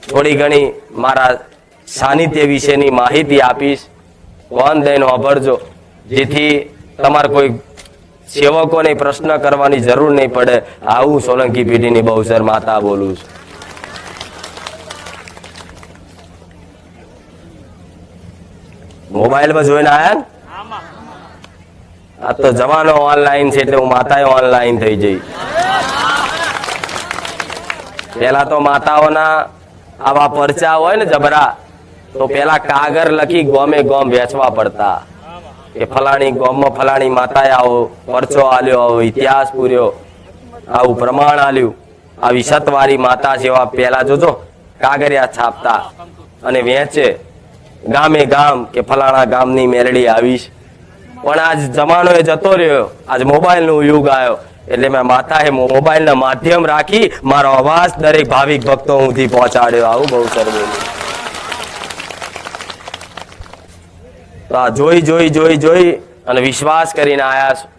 થોડી ઘણી મારા સાનિધ્ય વિશેની માહિતી આપીશ, કોણ દઈને વાપરજો, જેથી તમારે કોઈ સેવકોને પ્રશ્ન કરવાની જરૂર નહીં પડે. આવું સોલંકી પેઢીની બહુચર માતા બોલું છું. મોબાઈલમાં જોઈને આયા ને? આ તો જવાનો ઓનલાઈન છે એટલે હું માતાએ ઓનલાઈન થઈ જઈ. પેલા તો માતાઓના આવા પરચા હોય ને જબરા, તો પેલા કાગર લખી ગોમે ગોમ વેચવા પડતા કે ફલાણી ગોમમાં ફલાણી માતાએ આવો પરચો આલ્યો, આવો ઇતિહાસ પૂર્યો, આવું પ્રમાણ આલ્યું, આવી સતવારી માતા જેવા પેલા જોજો કાગરિયા છાપતા અને વેચે ગામે ગામ કે ફલાણા ગામની મેલડી આવીશ. પણ આજ જમાનો એ જતો રહ્યો, આજ મોબાઈલ નો યુગ આવ્યો એટલે મેં માતાએ મોબાઈલ ના માધ્યમ રાખી મારો અવાજ દરેક ભાવિક ભક્તો સુધી પહોંચાડ્યો. આવું બહુ સરસ. તો આ જોઈ જોઈ જોઈ જોઈ અને વિશ્વાસ કરીને આયા છું.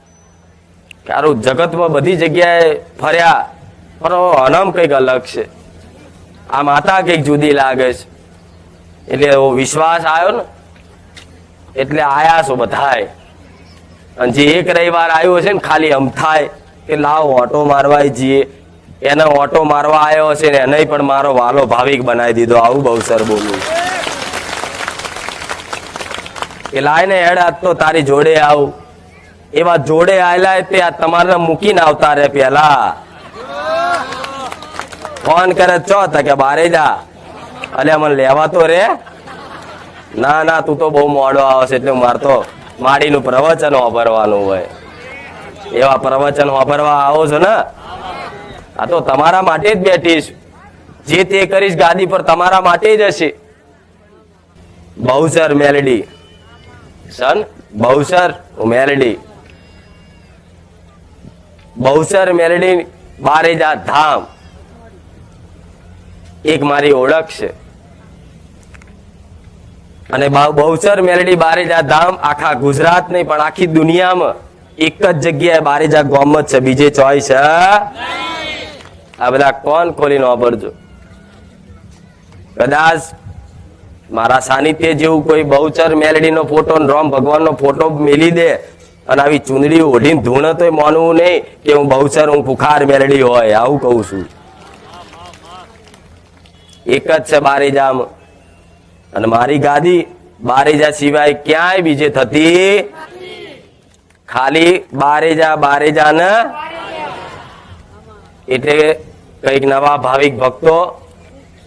કારું જગતમાં બધી જગ્યાએ ફર્યા, પણ અનમ કંઈક અલગ છે. આ માતા કંઈક જુદી લાગે છે એટલે એવો વિશ્વાસ આવ્યો ને એટલે આયા છો બધાય. અને જે એક રવિવાર આવ્યો છે ને ખાલી એમ થાય કે લાવ ઓટો મારવા જઈએ, એને ઓટો મારવા આવ્યો છે ને એને પણ મારો વાલો ભાવિક બનાવી દીધો. આવું બહુ સર બોલું કે લાય ને હેડ આજ તો તારી જોડે આવું. એવા જોડે આવેલા તે આ તમારે મૂકીને આવતા રે. પેલા ફોન કરે ચો કે બારે જા, અલે મને લેવા તો રે. ના ના તું તો બહુ મોડો આવશે એટલે મારે તો માડીનું પ્રવચન વાપરવાનું હોય. એવા પ્રવચન વાપરવા આવો છો ને? આ તો તમારા માટે જ બેઠીશ. જે તે કરીશ ગાદી પર તમારા માટે જ હશે. બહુચર મેલડી સન, બહુચર મેલડી, બહુચર મેલડી બારેજા ધામ એક મારી ઓળખ છે. અને બહુચર મેલડી બારેજા ધામ આખા ગુજરાત નહીં પણ આખી દુનિયામાં એક જ જગ્યાએ બારેજા ગામ જ છે, બીજે ચોઈસ છે. આ બધા કોણ ખોલીને વાપરજો. કદાચ મારા સાનિધ્ય જેવું કોઈ બહુચર મેલડી નો ફોટો, રામ ભગવાન નો ફોટો મેલી દે અને આવી ચુંદડી ઓઢીને ધૂણે તો માનવું નહીં કે હું બહુચર, હું પુખાર મેલડી હોય. આવું કહું છું. એક જ છે બારેજામ. અને મારી ગાદી બારેજા સિવાય ક્યાંય બીજે થતી. ખાલી બારેજા બારેજા ને એટલે કઈક નવા ભાવિક ભક્તો